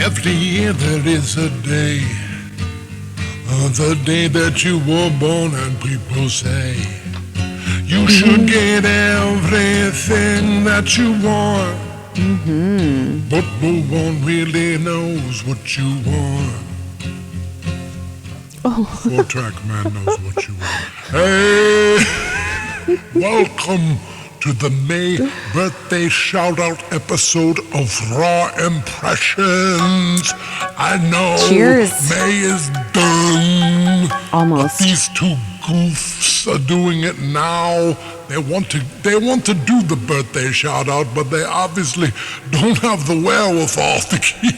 Every year there is a day, the day that you were born, and people say you should get everything that you want. But no one really knows what you want. Four-track man knows what you want. Hey, welcome to the May birthday shout-out episode of Raw Impressions. I know Cheers. May is done. Almost. But these two goofs are doing it now. They want to do the birthday shout-out, but they obviously don't have the wherewithal to keep.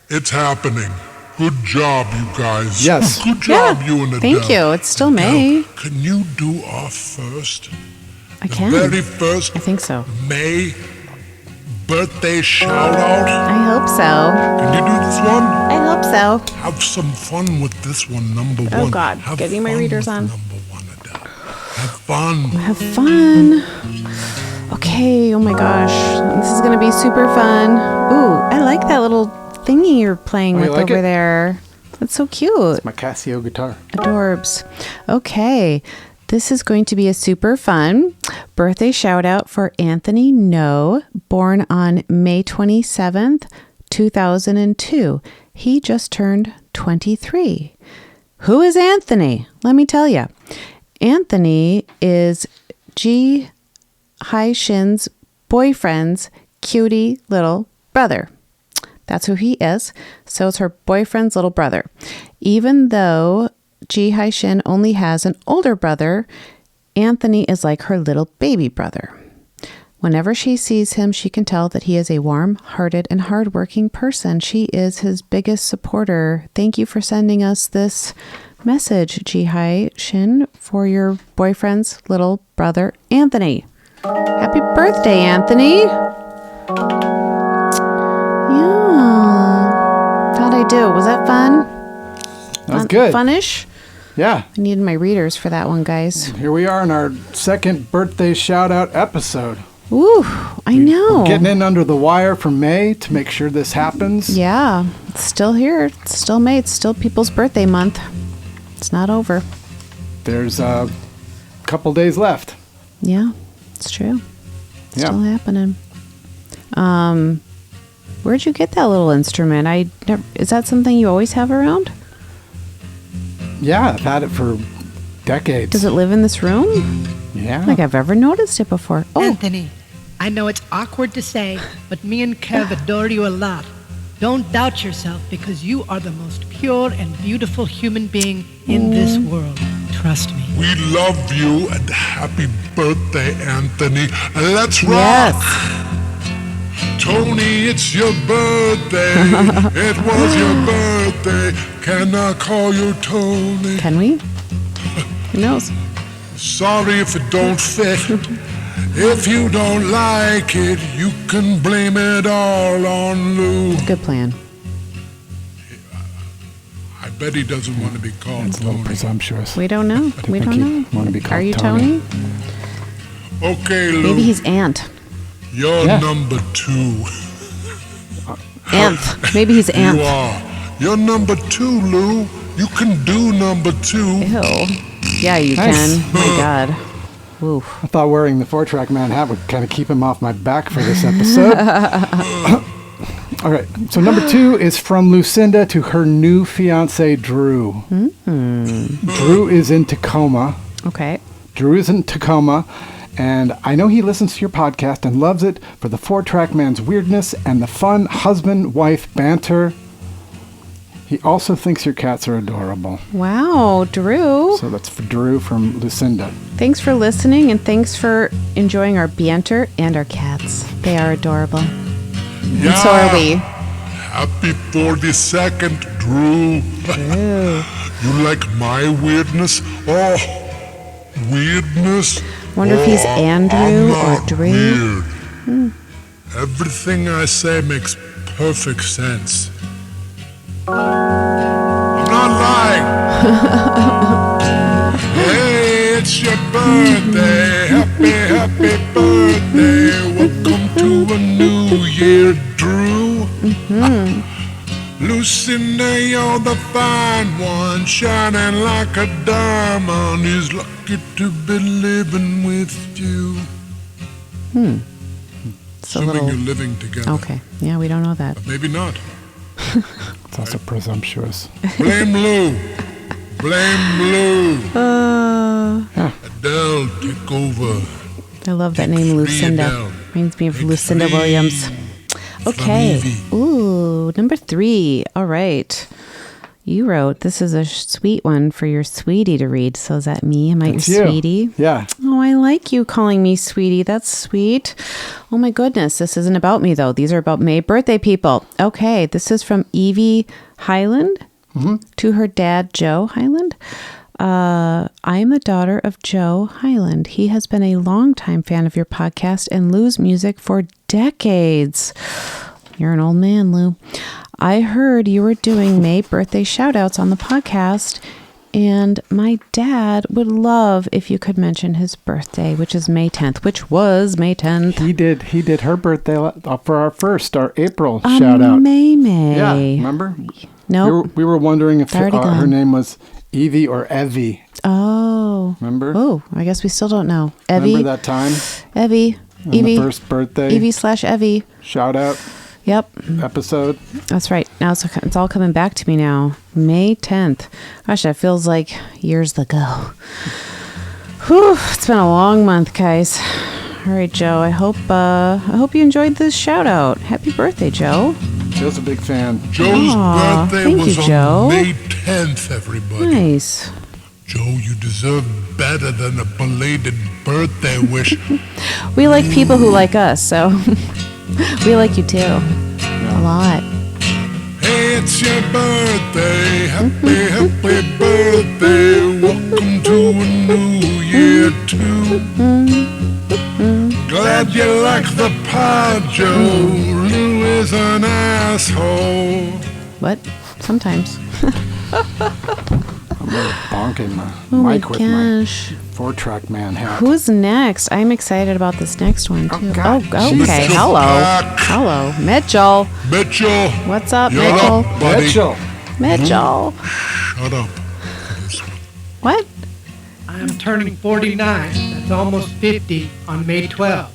It's happening. Good job, you guys. Yes. Good job, you and Adele. Thank you. It's still May. Can you do our first? I can. The very first I think so. May birthday shout-out? I hope so. Can you do this one? I hope so. Have some fun with this one, number one. Oh, God. Have Getting my fun readers with on. Number one, Adele. Have fun. Have fun. Okay. Oh my gosh. This is going to be super fun. Ooh, I like that little thingy you're playing Oh, with you like over it? there. That's so cute. My Casio guitar. Adorbs. Okay. This is going to be a super fun birthday shout out for Anthony No, born on May 27th, 2002. He just turned 23. Who is Anthony? Let me tell you. Anthony is Ji Hai Shin's boyfriend's cutie little brother. That's who he is. So is her boyfriend's little brother. Even though Ji Hai Shin only has an older brother, Anthony is like her little baby brother. Whenever she sees him, she can tell that he is a warm-hearted and hardworking person. She is his biggest supporter. Thank you for sending us this message, Ji Hai Shin, for your boyfriend's little brother, Anthony. Happy birthday, Anthony. How'd I do? Was that fun? That was good. Funnish? Yeah. I needed my readers for that one, guys. Here we are in our second birthday shout-out episode. Ooh, I know. We're getting in under the wire for May to make sure this happens. Yeah, it's still here. It's still May. It's still people's birthday month. It's not over. There's a couple days left. Yeah, it's true. It's Yeah. still happening. Where'd you get that little instrument? Is that something you always have around? Yeah, I've had it for decades. Does it live in this room? Yeah. I don't think I've ever noticed it before. Oh, Anthony, I know it's awkward to say, but me and Kev adore you a lot. Don't doubt yourself because you are the most pure and beautiful human being in this world. Trust me. We love you and happy birthday, Anthony. Let's rock. yes. Tony, it's your birthday. It was your birthday. Can I call you Tony? Can we? Who knows? Sorry if it don't fit. If you don't like it, you can blame it all on Lou. Good plan. I bet he doesn't want to be called It's a little Tony. presumptuous. We don't know. We don't know. Want to be called Are you Tony? Tony? Okay, Lou. Maybe he's Ant. You're Yeah. number 2. Ant. Maybe he's You Ant. are. You're number 2, Lou. You can do number 2. Ew. Yeah, you Nice. can. My God. Oof. I thought wearing the four-track man hat would kind of keep him off my back for this episode. All right. So number 2 is from Lucinda to her new fiance, Drew. Drew is in Tacoma. Okay. Drew is in Tacoma, and I know he listens to your podcast and loves it for the four-track man's weirdness and the fun husband-wife banter. He also thinks your cats are adorable. Wow, Drew. So that's for Drew from Lucinda. Thanks for listening and thanks for enjoying our banter and our cats. They are adorable. Yeah. And so are we. Happy 42nd, Drew. You like my weirdness? Oh, weirdness? Wonder if he's Andrew I'm or not Drew. Weird. Everything I say makes perfect sense. I'm not lying. Hey, it's your birthday. Happy birthday. Welcome to a new year, Drew. Lucinda, you're the fine one, shining like a diamond. He's lucky to be living with you. It's a Assuming little... you're living together. Okay. Yeah, we don't know that. But maybe not. It's also presumptuous. Blame Lou. Blame Lou. Adele, take over. I love that name, Lucinda. Reminds me of Lucinda Williams. Okay. Evie. Ooh, number 3. All right. You wrote, this is a sweet one for your sweetie to read. So is that me? Am I That's your you. sweetie? Yeah. Oh, I like you calling me sweetie. That's sweet. Oh my goodness. This isn't about me though. These are about May birthday people. Okay. This is from Evie Highland to her dad, Joe Highland. I am the daughter of Joe Highland. He has been a longtime fan of your podcast and Lou's music for decades. You're an old man, Lou. I heard you were doing May birthday shout-outs on the podcast, and my dad would love if you could mention his birthday, which is May 10th, which was May 10th. He did her birthday for our April shout-out. May. Yeah, remember? Nope. We were wondering if Already her gone. name was Evie or Evie. Oh. Remember? Oh, I guess we still don't know. Evie. Remember that time? Evie. On Evie. the first birthday Evie/Evie. shout-out Yep. episode. That's right. Now it's all coming back to me now. May 10th. Gosh, that feels like years ago. Whew, it's been a long month, guys. All right, Joe. I hope you enjoyed this shout out. Happy birthday, Joe. Joe's a big fan. Joe's Aw, birthday thank was you, on Joe. May 10th, everybody. Nice. Joe, you deserve better than a belated birthday wish. We like people who like us, so we like you too. A lot. Hey, it's your birthday. Happy birthday. Welcome to a new year, too. Glad you like the pod, Joe. Lou is an asshole. What? Sometimes. I'm really bonking my Oh my mic with my gosh. 4-track man hat. Who's next? I'm excited about this next one, too. God. Oh, Jesus. okay. Mitchell Hello. back. Hello. Mitchell. Mitchell. What's up, You're Mitchell? up, buddy. Mitchell. Mitchell. Shut up. What? I'm turning 49. That's almost 50 on May 12th.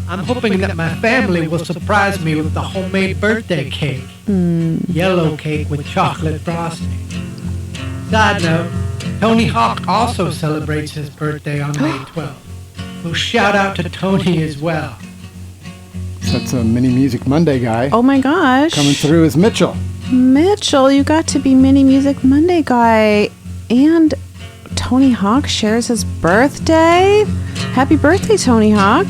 I'm hoping that my family will surprise me with a homemade birthday cake. Yellow cake with chocolate frosting. Side note, Tony Hawk also celebrates his birthday on May 12th. So shout out to Tony as well. That's a Mini Music Monday guy. Oh my gosh. Coming through is Mitchell. Mitchell, you got to be Mini Music Monday guy. And Tony Hawk shares his birthday. Happy birthday, Tony Hawk.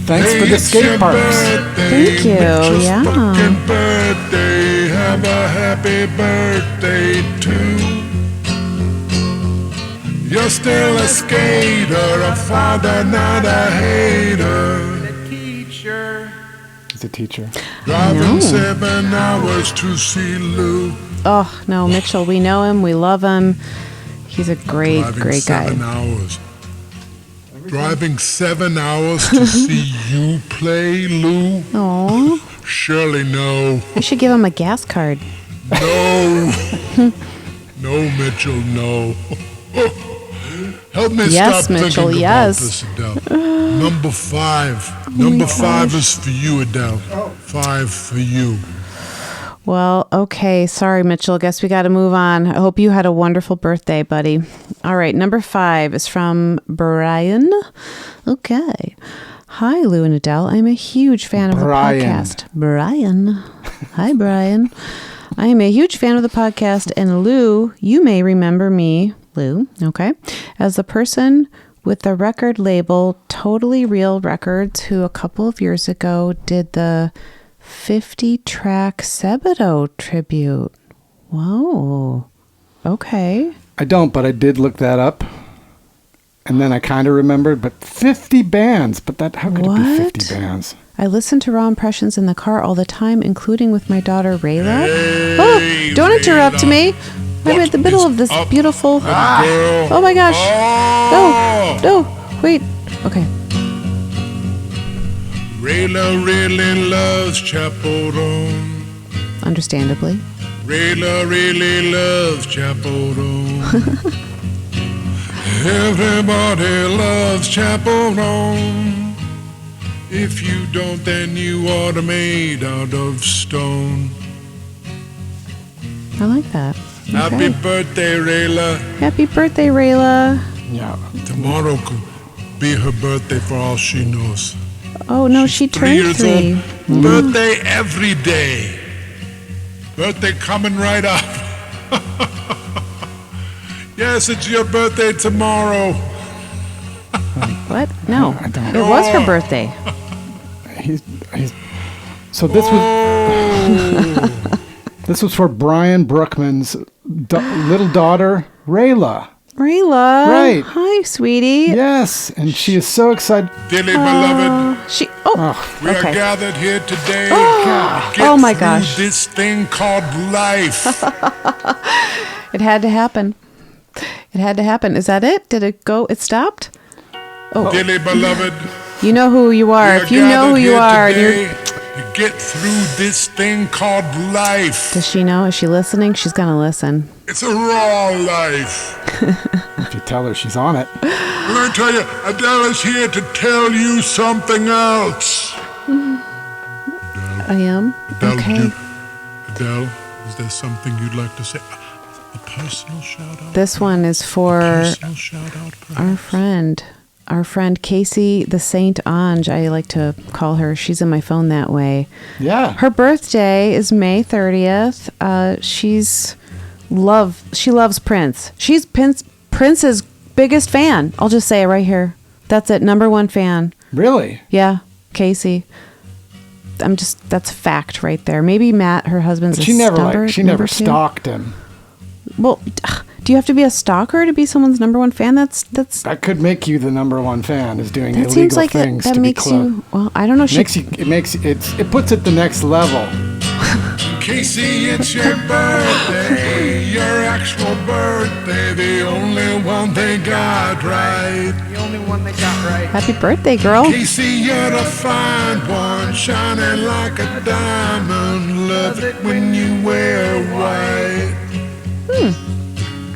Thanks Hey, for the it's your skate parks. birthday. Thank you, Mitchell's yeah. fucking birthday. Have a happy birthday too. You're still a skater, a father, not a hater. He's a teacher. Driving 7 hours to see Lou. Oh, no, Mitchell, we know him. We love him. He's a great, Driving great guy. 7 hours. Driving 7 hours to see you play, Lou? Oh, Surely no. you should give him a gas card. No. No, Mitchell, no. Help me Yes, stop Mitchell, thinking yes. about this, Adele. Number 5. Number 5 is for you, Adele. 5 for you. Well, okay. Sorry, Mitchell. Guess we got to move on. I hope you had a wonderful birthday, buddy. All right. Number 5 is from Brian. Okay. Hi, Lou and Adele. I'm a huge fan of Brian. the podcast. Brian. Hi, Brian. I am a huge fan of the podcast. And Lou, you may remember me, Lou, okay, as the person with the record label Totally Real Records, who a couple of years ago did the 50-track Sebadoh tribute. Whoa. Okay. I don't, but I did look that up. And then I kind of remembered, but 50 bands. But that, how could it be 50 bands? I listen to Raw Impressions in the car all the time, including with my daughter Rayla. Hey, Oh, don't interrupt Rayla. me. I'm at the middle of this up, beautiful... girl? Oh my gosh. Oh. No, wait. Okay. Rayla really loves chaperone. Understandably. Rayla really loves chaperone. Everybody loves chaperone. If you don't, then you are made out of stone. I like that. Happy birthday, Rayla. Happy birthday, Rayla. Yeah. Tomorrow could be her birthday for all she knows. Oh, no, she She's 3 turned years 3. old. Birthday every day. Birthday coming right up. Yes, it's your birthday tomorrow. What? No. I don't- It was her birthday. He's so this was Oh, this was for Brian Brookman's little daughter, Rayla. Rayla. Right. Hi, sweetie. Yes, and she is so excited. dearly beloved, She. we are okay. gathered here today Oh. to get Oh, my through gosh. this thing called life. It had to happen. It had to happen. Is that it? Did it go? It stopped? Dearly beloved, You know who you are. we are If you know who gathered you here are, and today you're. to get through this thing called life. Does she know? Is she listening? She's going to listen. It's a raw life. If you tell her she's on it. Let me tell you, Adele is here to tell you something else. I am? Adele, Okay. Adele, is there something you'd like to say? A personal shout out? This one is for Personal shout out, our friend Casey, the Saint Ange. I like to call her. She's in my phone that way. Yeah. Her birthday is May 30th. She loves Prince. She's Prince's biggest fan. I'll just say it right here. That's it. Number 1 fan. Really? Yeah, Casey. That's fact right there. Maybe Matt, her husband's But a she never number never 2. stalked him. Well, do you have to be a stalker to be someone's number 1 fan? That's That could make you the number 1 fan, is doing that illegal seems like things that to makes be close. you. Well, I don't know. It puts it the next level. Casey, it's your birthday, your actual birthday, the only one they got right. Happy birthday, girl. Casey, you're the fine one, shining like a diamond. Love it when you wear white.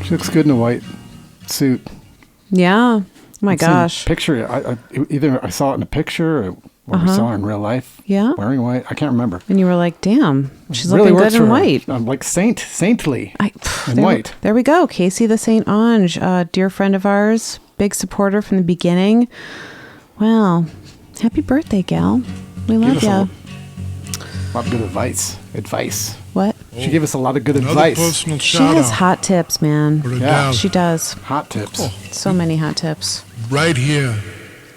She looks good in a white suit. Yeah. Oh my It's in a gosh. Picture. Either I saw it in a picture or we saw her in real life. Yeah. Wearing white. I can't remember. And you were like, damn, she's Really looking works good for in her. white. I'm like saintly in there, white. There we go. Casey the Saint Ange, dear friend of ours, big supporter from the beginning. Well, happy birthday, gal. We love Give us you. a lot of good advice. What? She gave us a lot of good Another advice. personal She shout has out hot tips, man. for Yeah. Adele. She does. Hot tips. So many hot tips. Right here.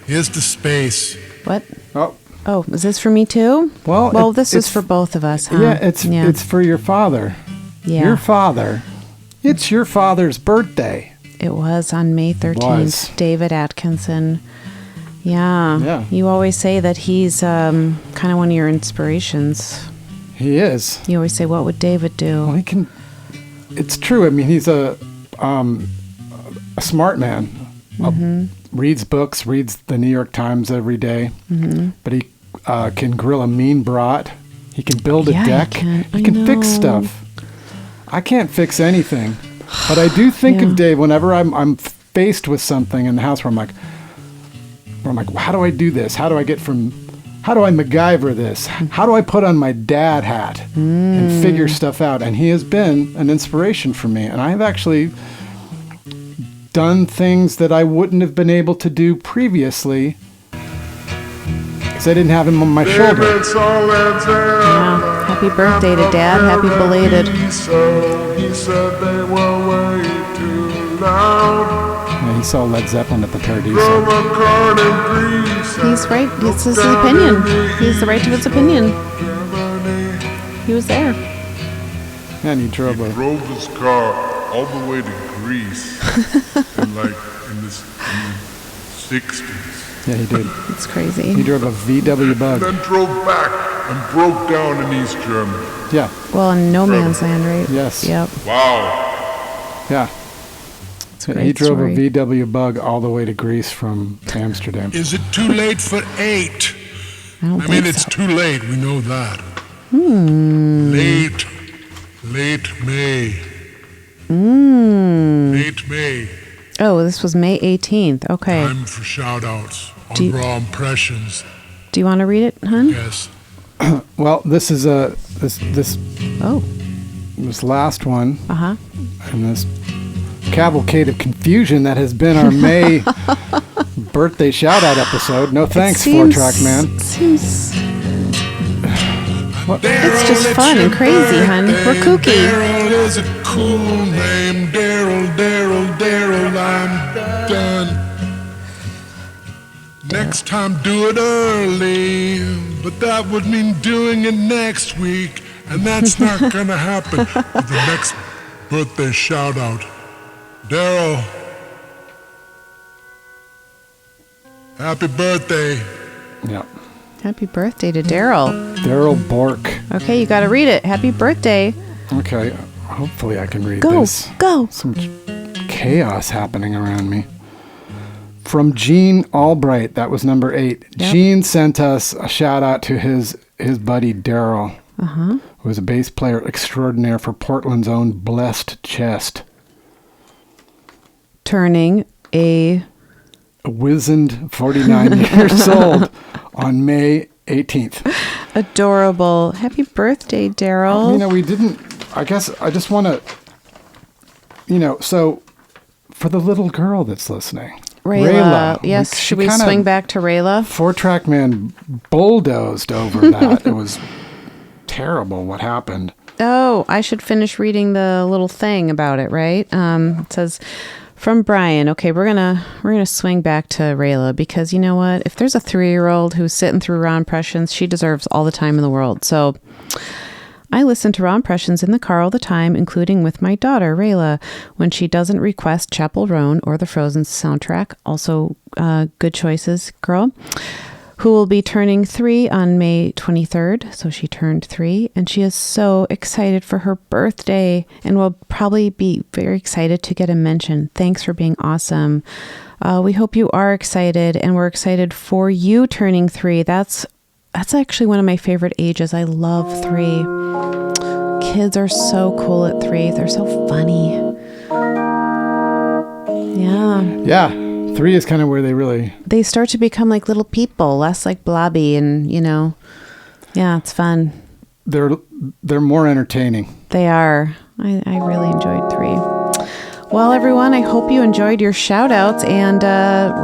Here's the space. What? Oh, Oh, is this for me too? Well, this is it's- for both of us, huh? yeah. It's for your father. Yeah. Your father. It's your father's birthday. It was on May 13th. Was. David Atkinson. Yeah. Yeah. You always say that he's kind of one of your inspirations. He is. You always say, what would David do? Well, he can. It's true. I mean, he's a smart man. Reads books, reads the New York Times every day. But he can grill a mean brat. He can build a Yeah, he deck. can. He can fix know. stuff. I can't fix anything, but I do think Yeah. of Dave whenever I'm faced with something in the house where I'm like, well, how do I do this? How do I MacGyver this? How do I put on my dad hat and figure stuff out? And he has been an inspiration for me. And I have actually done things that I wouldn't have been able to do previously because I didn't have him on my shoulder. Yeah. Happy birthday to Dad. Happy belated. He said they were way too loud. Yeah, he saw Led Zeppelin at the Paradiso. He's right. This is his opinion. He has the right to his opinion. He was there. And he drove a... Drove his car all the way to Greece in the 60s. Yeah, he did. It's crazy. He drove a VW Bug. Then drove back and broke down in East Germany. Yeah, Well, in no man's land, right? Yes. Yep. Wow. yeah. It's a great He drove story. a VW Bug all the way to Greece from Amsterdam. Is it too late for 8? don't I mean, think it's so. too late. We know that. Late May. Late May. Oh, this was May 18th. Okay. Time for shout-outs Do on you- Raw Impressions. Do you want to read it, hun? Yes. Well, this is this Oh, last one uh-huh. and this cavalcade of confusion that has been our May birthday shout-out episode. No thanks, 4-track man. Seems... Daryl, It's just fun and crazy, hun. We're kooky. Daryl is a cool name. Daryl, I'm done. Next time, do it early. But that would mean doing it next week. And that's not gonna happen with the next birthday shout-out. Daryl, happy birthday. Yeah. Happy birthday to Daryl. Daryl Bork. Okay, you got to read it. Happy birthday. Okay, hopefully I can read Go, this. go. Some chaos happening around me. From Gene Albright, that was number 8. Yep. Gene sent us a shout out to his buddy Daryl, who was a bass player extraordinaire for Portland's own Blessed Chest. Turning a... Wizened 49 years old on May 18th. adorable. Happy birthday, Daryl. You know, we didn't, I guess I just want to, so for the little girl that's listening. Rayla. Yes, she should we kinda- swing back to Rayla? 4-track man bulldozed over that. It was terrible what happened. Oh, I should finish reading the little thing about it, right? It says from Brian. Okay, we're gonna swing back to Rayla because you know what? If there's a 3-year-old who's sitting through Raw Impressions, she deserves all the time in the world. So I listen to Raw Impressions in the car all the time, including with my daughter, Rayla, when she doesn't request Chapel Roan or the Frozen soundtrack. Also, good choices, girl. Who will be turning 3 on May 23rd. So she turned 3, and she is so excited for her birthday and will probably be very excited to get a mention. Thanks for being awesome. We hope you are excited, and we're excited for you turning 3. That's actually one of my favorite ages. I love 3. Kids are so cool at 3. They're so funny. Yeah. Yeah. 3 is kind of where they start to become like little people, less like blobby, and yeah, it's fun. they're more entertaining. They are. I really enjoyed 3. Well, everyone, I hope you enjoyed your shout outs and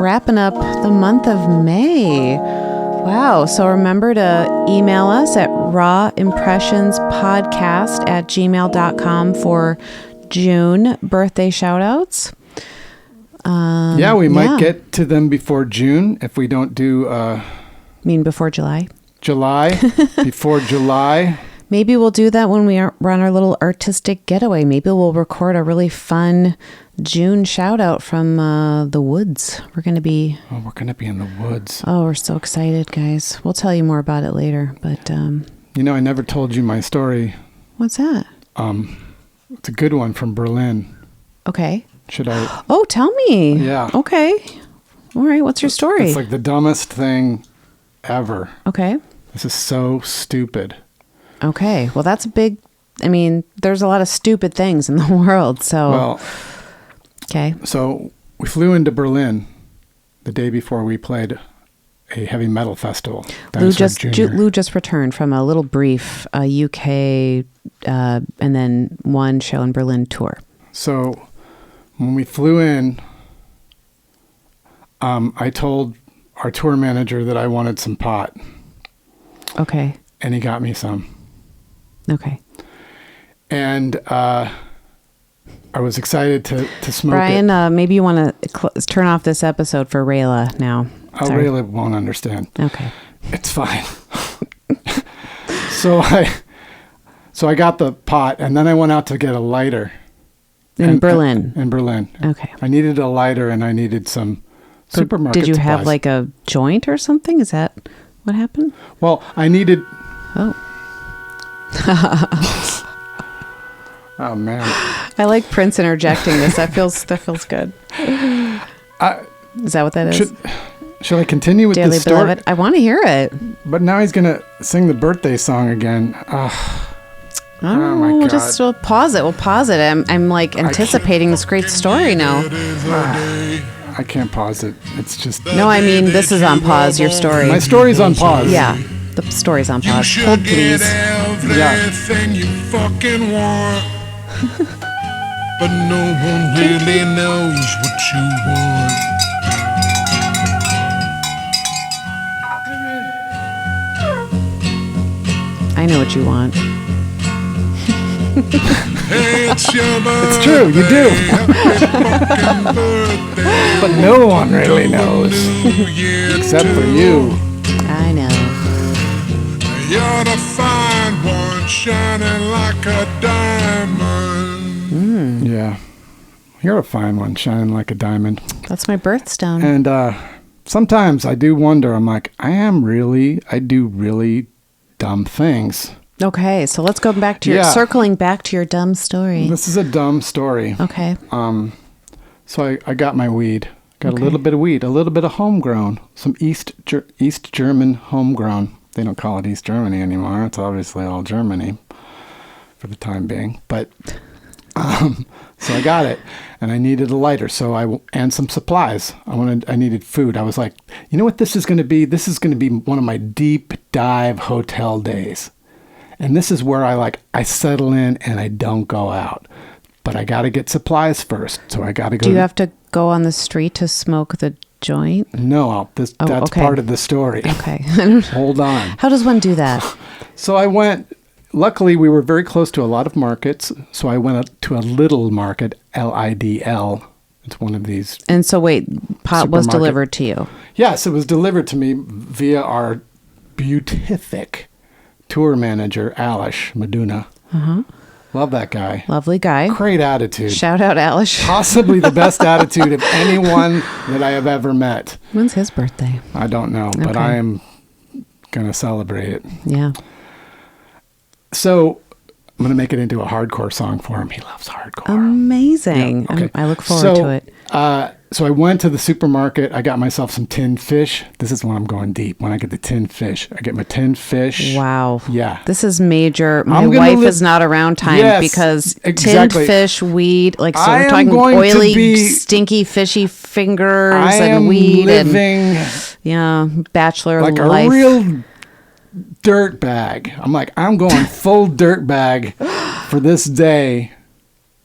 wrapping up the month of May. Wow. So remember to email us at rawimpressionspodcast@gmail.com for June birthday shout outs. Yeah, we might get to them before June if we don't do Before July? July. Before July. Maybe we'll do that when we're on our little artistic getaway. Maybe we'll record a really fun June shout out from the woods. We're going to be in the woods. Oh, we're so excited, guys. We'll tell you more about it later. But I never told you my story. What's that? It's a good one from Berlin. Okay. Should I? Oh, tell me. Yeah. Okay. All right. What's your story? It's like the dumbest thing ever. Okay. This is so stupid. Okay. Well, that's a big... there's a lot of stupid things in the world, so... Well, okay. So we flew into Berlin the day before we played a heavy metal festival. Lou just returned from a little brief UK and then one show in Berlin tour. So when we flew in, I told our tour manager that I wanted some pot. Okay. And he got me some. Okay. And I was excited to smoke Brian, it. maybe you want to turn off this episode for Rayla now. Sorry. Rayla won't understand. Okay. It's fine. So I got the pot, and then I went out to get a lighter. In Berlin? In Berlin. Okay. I needed a lighter, and I needed some supermarket Did you have supplies. like a joint or something? Is that what happened? Well, I needed... Oh. Oh, man. I like Prince interjecting this. That feels good. Is that what that is? Shall I continue with Dearly the story? beloved. I want to hear it. But now he's going to sing the birthday song again. Ugh. Oh, my God. we'll pause it. We'll pause it. I'm like anticipating this great story now. I can't pause it. It's just... No, I mean, this is on pause, your story. My story's on pause. Yeah, the story's on pause. Hold, please. Everything you fucking want. But no one really knows what you want. I know what you want. Hey, it's your birthday. It's true, you do. Happy fucking birthday. But no one really knows. New Year Except for too. you. I know. You're the fine one, shining like a diamond. Yeah. You're a fine one, shining like a diamond. That's my birthstone. And sometimes I do wonder, I'm like, I do really dumb things. Okay, so let's go back to circling back to your dumb story. This is a dumb story. Okay. So I got my weed. Got a little bit of weed, a little bit of homegrown, some East German homegrown. They don't call it East Germany anymore. It's obviously all Germany for the time being. But so I got it, and I needed a lighter. And some supplies. I needed food. I was like, you know what this is going to be? This is going to be one of my deep dive hotel days. And this is where I settle in and I don't go out. But I got to get supplies first. So I got to go. Do you have to go on the street to smoke the joint? No, that's okay. part of the story. Okay. Hold on. How does one do that? So I went, luckily we were very close to a lot of markets. So I went to a little market, LIDL. It's one of these. And so wait, pot was supermarket. delivered to you? Yes, it was delivered to me via our beatific tour manager, Alish Maduna. Uh-huh. Love that guy. Lovely guy. Great attitude. Shout out, Alish. Possibly the best attitude of anyone that I have ever met. When's his birthday? I don't know, but Okay. I am going to celebrate it. Yeah. So I'm going to make it into a hardcore song for him. He loves hardcore. Amazing. Yeah, okay. I look forward to it. So I went to the supermarket. I got myself some tinned fish. This is when I'm going deep. When I get the tinned fish, I get my tinned fish. Wow. Yeah. This is major. My I'm gonna wife live- is not around time Yes, because exactly. tinned fish, weed, so I we're am talking going to oily, be- stinky, fishy fingers I and am weed living and bachelor like life. a real dirt bag. I'm going full dirt bag for this day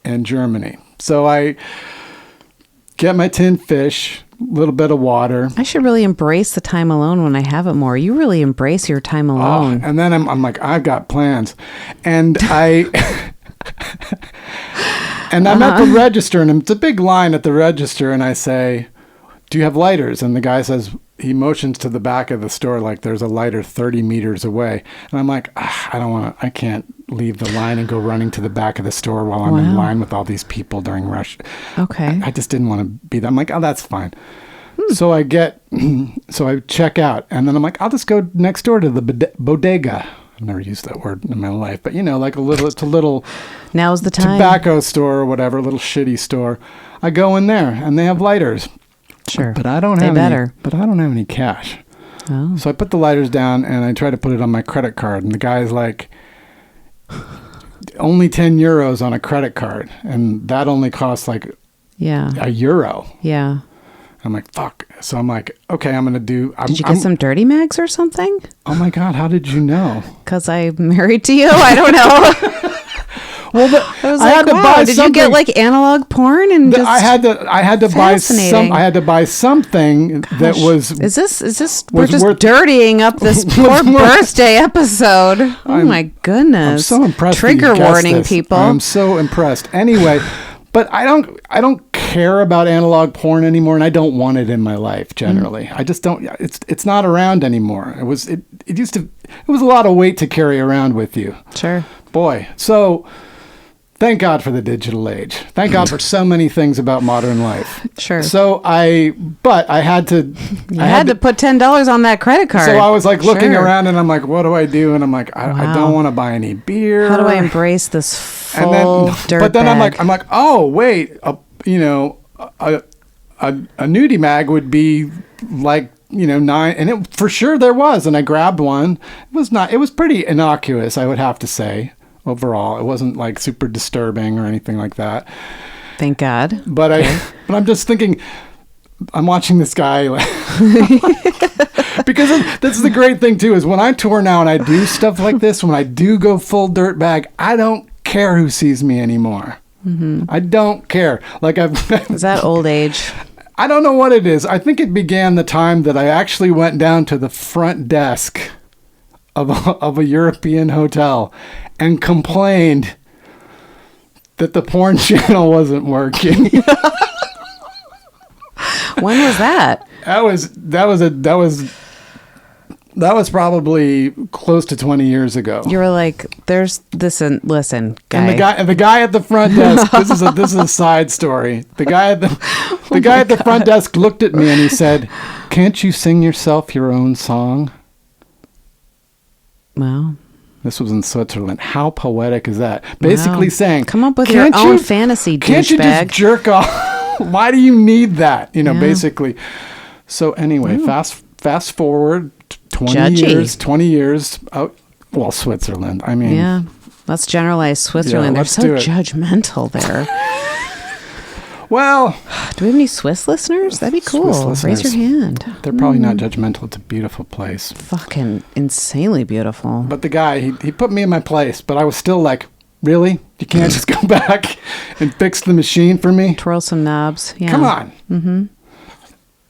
in Germany. So I get my tinned fish, a little bit of water. I should really embrace the time alone when I have it more. You really embrace your time alone. And then I'm like, I've got plans. And I'm at the register, and it's a big line at the register, and I say, do you have lighters? And the guy says, he motions to the back of the store like there's a lighter 30 meters away. And I'm like, I can't leave the line and go running to the back of the store while I'm in line with all these people during rush. Okay. I just didn't want to be there. I'm like, oh, that's fine. So I check out, and then I'm like, I'll just go next door to the bodega. I've never used that word in my life, but like it's a little Now's the time. tobacco store or whatever, a little shitty store. I go in there and they have lighters. Sure. But I don't have any cash. Oh. So I put the lighters down and I try to put it on my credit card, and the guy's like, only 10 euros on a credit card, and that only costs like a euro. Yeah. I'm like, fuck. So I'm like, okay, I'm gonna do. Did you get some dirty mags or something? Oh my God, how did you know? Because I'm married to you. I don't know. Well, I was I like, had to wow, buy did something. you get like analog porn and just I had to buy fascinating. I had to buy something that was. Is this we're was just worth- dirtying up this poor birthday episode. Oh my goodness. I'm so impressed. that you Trigger guessed warning, this. people. I'm so impressed. Anyway, but I don't care about analog porn anymore, and I don't want it in my life generally. I just don't. It's not around anymore. It was a lot of weight to carry around with you. Sure. Boy, so. Thank God for the digital age. Thank God for so many things about modern life. Sure. So I had to. I had to put $10 on that credit card. So I was like looking Sure. around, and I'm like, what do I do? And I'm like, I don't want to buy any beer. How do I embrace this full dirt But then bag? I'm like, oh wait, a nudie mag would be like 9, and it for sure there was, and I grabbed one. It was pretty innocuous, I would have to say. Overall, it wasn't like super disturbing or anything like that. Thank God. But I'm just thinking, I'm watching this guy because this is the great thing too, is when I tour now and I do stuff like this, when I do go full dirtbag, I don't care who sees me anymore. I don't care. Like Is that old age? I don't know what it is. I think it began the time that I actually went down to the front desk of a European hotel and complained that the porn channel wasn't working. When was that? That was probably close to 20 years ago. You were like, listen, guy. And the guy at the front desk, this is a side story. The guy at the front desk looked at me and he said, "Can't you sing yourself your own song?" Well, this was in Switzerland. How poetic is that? Basically saying, come up with your own fantasy, douchebag. Can't you just jerk off? Why do you need that? Basically. So anyway, fast forward 20 years. Oh, well, Switzerland. I mean, yeah. Let's generalize Switzerland. They're so judgmental there. Well, do we have any Swiss listeners? That'd be cool. Raise your hand. They're probably not judgmental. It's a beautiful place. Fucking insanely beautiful. But the guy, he put me in my place, but I was still like, really? You can't just go back and fix the machine for me? Twirl some knobs. Yeah. Come on. Mm-hmm.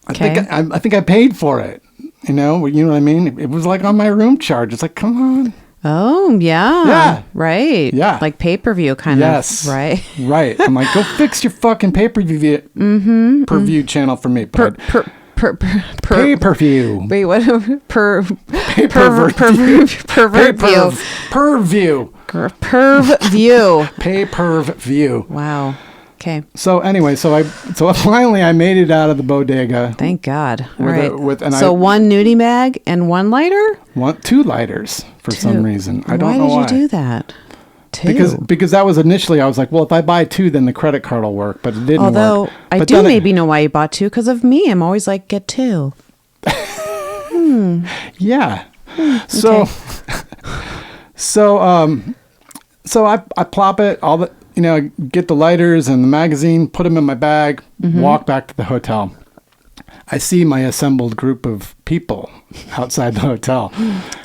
I think I paid for it. You know what I mean? It was like on my room charge. It's like, come on. Oh, yeah. Yeah. Right. Yeah. Like pay-per-view kind of. Right. Right. I'm like, go fix your fucking pay-per-view per-view channel for me. Pay-per-view. Wait, what? Perv view. Pay-per-view. Wow. Okay. So anyway, so finally I made it out of the bodega. Thank God. All right. So one nudie bag and one lighter? 2 lighters for some reason. I don't know why. Why did you do that? 2? Because that was initially, I was like, well, if I buy 2, then the credit card will work, but it didn't work. Although I do maybe know why you bought 2, because of me. I'm always like, get 2. Yeah. Okay. So I plop it, get the lighters and the magazine, put them in my bag, walk back to the hotel. I see my assembled group of people outside the hotel.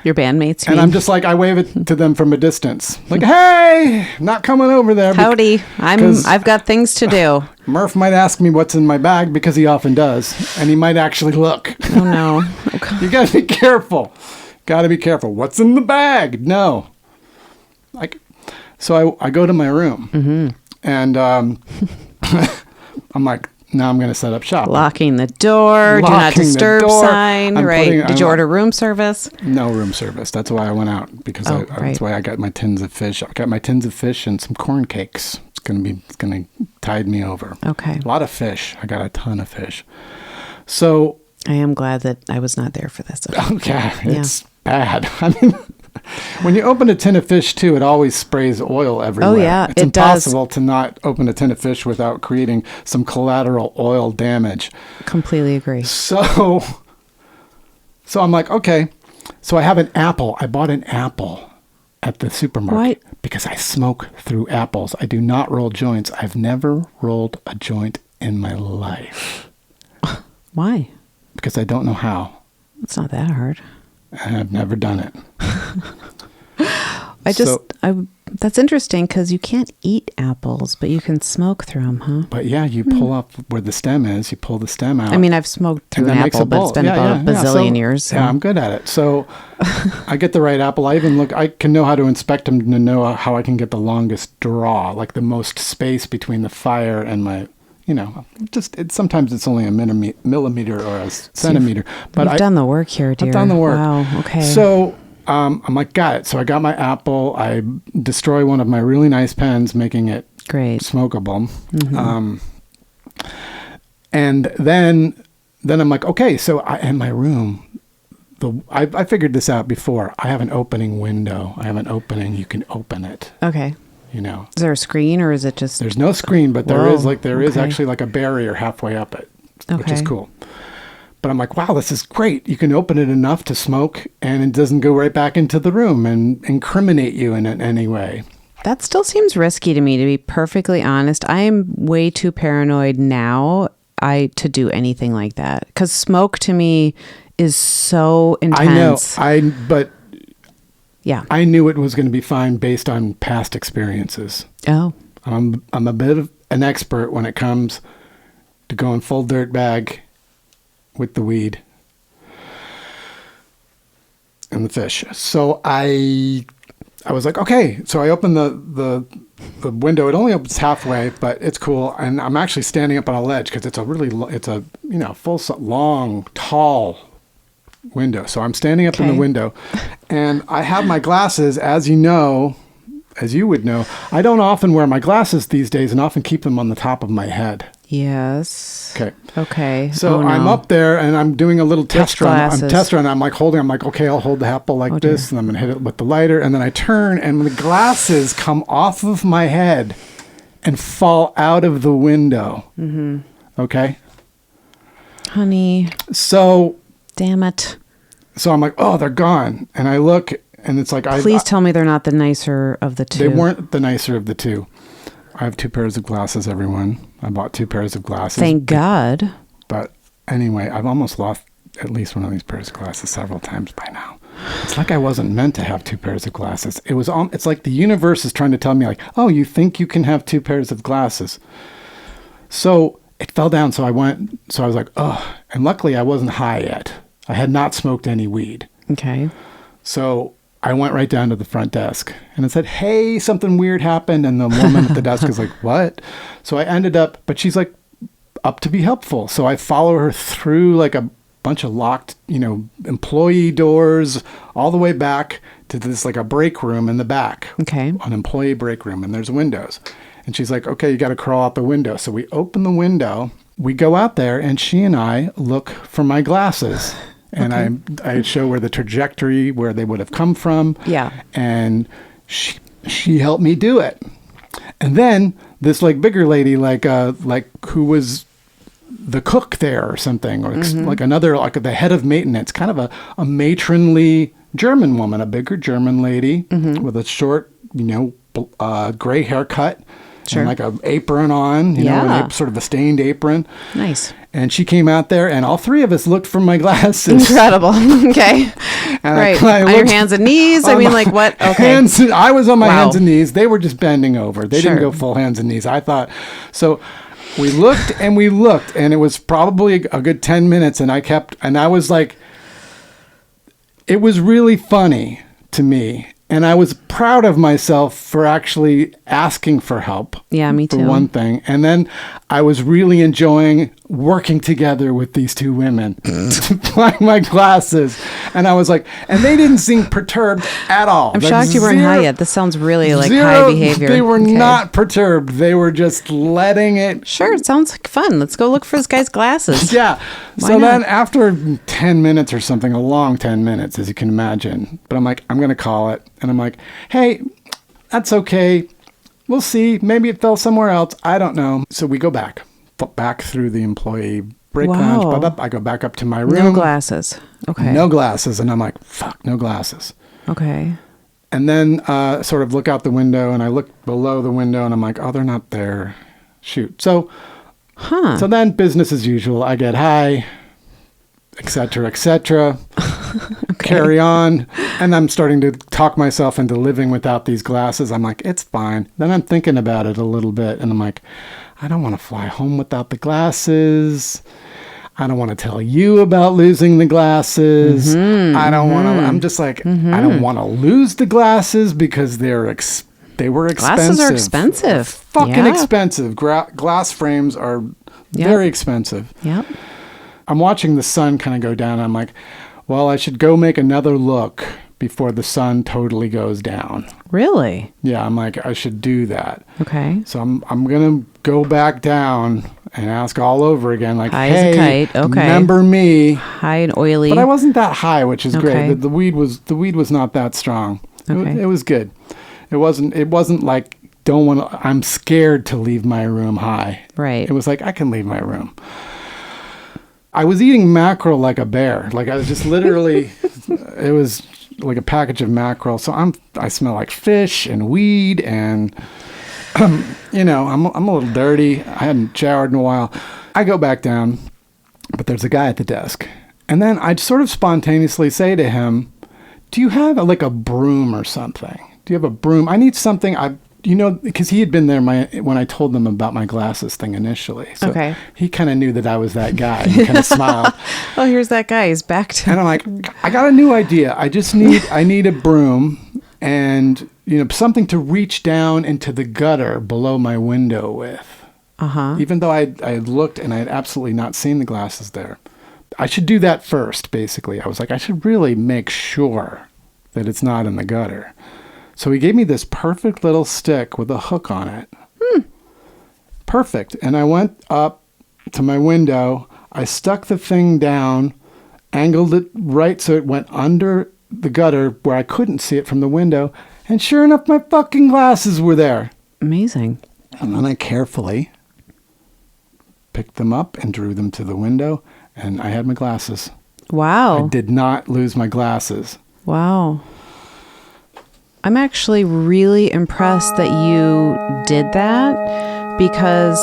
Your bandmates, and I'm just like, I wave it to them from a distance. Like, hey, not coming over there. Howdy. I've got things to do. Murph might ask me what's in my bag, because he often does. And he might actually look. Oh, no. You got to be careful. Got to be careful. What's in the bag? No. So I go to my room, and I'm like, now I'm going to set up shop. Locking the door, do not disturb sign, right? Did you order room service? No room service. That's why I went out, because that's why I got my tins of fish. I got my tins of fish and some corn cakes. It's going to tide me over. Okay. A lot of fish. I got a ton of fish. So I am glad that I was not there for this. Okay. It's bad. I mean, when you open a tin of fish too, it always sprays oil everywhere. Oh yeah, it's impossible to not open a tin of fish without creating some collateral oil damage. Completely agree. So I'm like, okay. So I have an apple. I bought an apple at the supermarket because I smoke through apples. I do not roll joints. I've never rolled a joint in my life. Why? Because I don't know how. It's not that hard. And I've never done it. That's interesting, because you can't eat apples, but you can smoke through them, huh? But yeah, you pull up where the stem is, you pull the stem out. I mean, I've smoked through an apple, but it's been about a bazillion years. So. Yeah, I'm good at it. So I get the right apple. I can know how to inspect them to know how I can get the longest draw, like the most space between the fire and my, sometimes it's only a millimeter or a centimeter. But I've done the work here, dear. I've done the work. Wow, okay. So I'm like, got it. So I got my apple. I destroy one of my really nice pens, making it great smokable. And then I'm like, okay. So in my room, I figured this out before. I have an opening window. I have an opening. You can open it. Okay. Is there a screen, or is it just? There's no screen, but there is actually like a barrier halfway up it, which is cool. But I'm like, wow, this is great. You can open it enough to smoke and it doesn't go right back into the room and incriminate you in any way. That still seems risky to me, to be perfectly honest. I am way too paranoid now to do anything like that. Because smoke to me is so intense. But yeah, I knew it was going to be fine based on past experiences. Oh. I'm a bit of an expert when it comes to going full dirtbag with the weed and the fish. So I was like, okay. So I opened the window. It only opens halfway, but it's cool. And I'm actually standing up on a ledge because it's a full, long, tall window. So I'm standing up in the window and I have my glasses, as you would know. I don't often wear my glasses these days and often keep them on the top of my head. Yes. Okay. So I'm up there and I'm doing a little test run. I'm like, okay, I'll hold the apple like this, and I'm going to hit it with the lighter. And then I turn and the glasses come off of my head and fall out of the window. Mm-hmm. Okay. Honey. So. Damn it. So I'm like, oh, they're gone. And I look and it's like, please tell me they're not the nicer of the two. They weren't the nicer of the two. I have 2 pairs of glasses, everyone. I bought 2 pairs of glasses. Thank God. But anyway, I've almost lost at least one of these pairs of glasses several times by now. It's like I wasn't meant to have 2 pairs of glasses. It's like the universe is trying to tell me, like, oh, you think you can have 2 pairs of glasses. So it fell down. So I was like, oh, and luckily I wasn't high yet. I had not smoked any weed. Okay. So I went right down to the front desk and it said, hey, something weird happened. And the woman at the desk is like, what? So I ended up, but she's like up to be helpful. So I follow her through like a bunch of locked, employee doors all the way back to this, like a break room in the back. Okay. An employee break room. And there's windows. And she's like, okay, you got to crawl out the window. So we open the window, we go out there and she and I look for my glasses. And I show her the trajectory where they would have come from. Yeah. And she helped me do it. And then this like bigger lady, like who was the cook there or something, or like another, like the head of maintenance, kind of a matronly German woman, a bigger German lady with a short, gray haircut. Sure. And like an apron on, sort of a stained apron. Nice. And she came out there, and all 3 of us looked for my glasses. Incredible. Okay. And right. On your hands and knees? I mean, like what? Okay. I was on my hands and knees. They were just bending over. They didn't go full hands and knees. I thought. So we looked, and it was probably a good 10 minutes, and I was like, it was really funny to me. And I was proud of myself for actually asking for help. Yeah, me too. For one thing. And then I was really enjoying working together with these 2 women to find my glasses. And I was like, and they didn't seem perturbed at all. I'm shocked you weren't high yet. This sounds really like high behavior. They were not perturbed. They were just letting it. Sure, it sounds like fun. Let's go look for this guy's glasses. Yeah. Then after 10 minutes or something, a long 10 minutes, as you can imagine, but I'm like, I'm going to call it. And I'm like, hey, that's okay. We'll see. Maybe it fell somewhere else. I don't know. So we go back through the employee break lounge. I go back up to my room. No glasses. Okay. No glasses. And I'm like, fuck, no glasses. Okay. And then sort of look out the window, and I look below the window, and I'm like, oh, they're not there. Shoot. So then business as usual. I get high, et cetera, et cetera. Carry on. And I'm starting to talk myself into living without these glasses. I'm like, it's fine. Then I'm thinking about it a little bit, and I'm like, I don't want to fly home without the glasses. I don't want to tell you about losing the glasses. I don't want to. I'm just like, I don't want to lose the glasses because they were expensive. Glasses are expensive. They're fucking expensive. Glass frames are very expensive. Yep. I'm watching the sun kind of go down. And I'm like, well, I should go make another look before the sun totally goes down. Really? Yeah, I'm like, I should do that. Okay. So I'm going to go back down and ask all over again, like, high hey, as a kite. Okay. Remember me? High and oily. But I wasn't that high, which is Okay. great. The weed was not that strong. Okay. It was good. It wasn't like, I'm scared to leave my room high. Right. It was like, I can leave my room. I was eating mackerel like a bear. Like I was just literally, it was like a package of mackerel. So I smell like fish and weed and, you know, I'm a little dirty. I hadn't showered in a while. I go back down, but there's a guy at the desk. And then I'd sort of spontaneously say to him, do you have like a broom or something? Do you have a broom? I need something. You know, because he had been there when I told them about my glasses thing initially. So Okay. he kind of knew that I was that guy. He kind of smiled. Oh, here's that guy. He's back to. And I'm like, I got a new idea. I need a broom and, you know, something to reach down into the gutter below my window with. Uh-huh. Even though I had looked and I had absolutely not seen the glasses there. I should do that first, basically. I was like, I should really make sure that it's not in the gutter. So he gave me this perfect little stick with a hook on it. Perfect. And I went up to my window. I stuck the thing down, angled it right so it went under the gutter where I couldn't see it from the window. And sure enough, my fucking glasses were there. Amazing. And then I carefully picked them up and drew them to the window. And I had my glasses. Wow. I did not lose my glasses. Wow. I'm actually really impressed that you did that because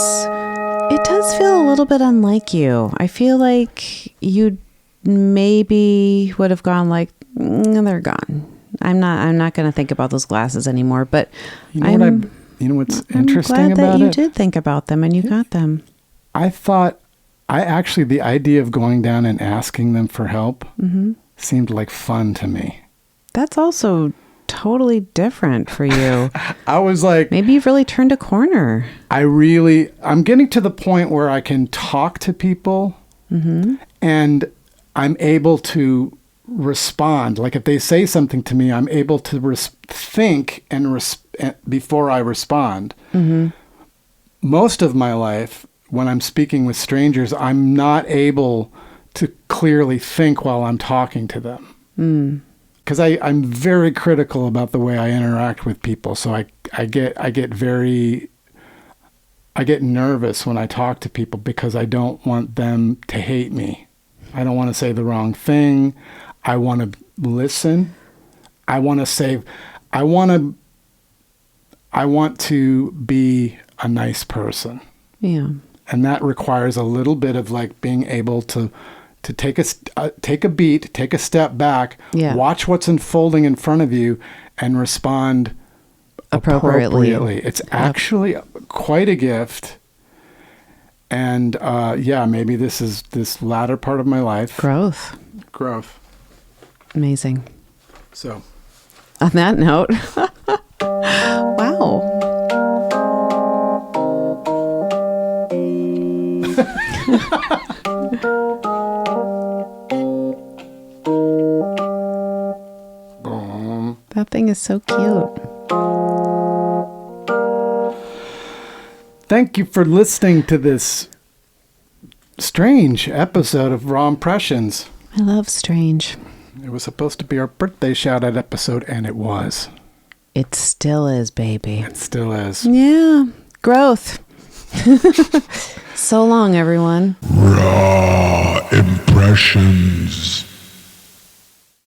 it does feel a little bit unlike you. I feel like you maybe would have gone like, they're gone. I'm not going to think about those glasses anymore. But you know what's interesting glad that about you it? did think about them and you got them. I thought, the idea of going down and asking them for help seemed like fun to me. That's also totally different for you. I was like, Maybe you've really turned a corner. I'm getting to the point where I can talk to people and I'm able to respond. Like if they say something to me, I'm able to think before I respond. Most of my life, when I'm speaking with strangers, I'm not able to clearly think while I'm talking to them. Because I'm very critical about the way I interact with people. So I get nervous when I talk to people because I don't want them to hate me. I don't want to say the wrong thing. I want to listen. I want to be a nice person. Yeah. And that requires a little bit of like being able to take a beat, take a step back, watch what's unfolding in front of you, and respond appropriately. It's actually quite a gift. And maybe this latter part of my life. Growth. Amazing. So. On that note, wow. That thing is so cute. Thank you for listening to this strange episode of Raw Impressions. I love strange. It was supposed to be our birthday shout-out episode, and it was. It still is, baby. It still is. Yeah. Growth. So long, everyone. Raw impressions.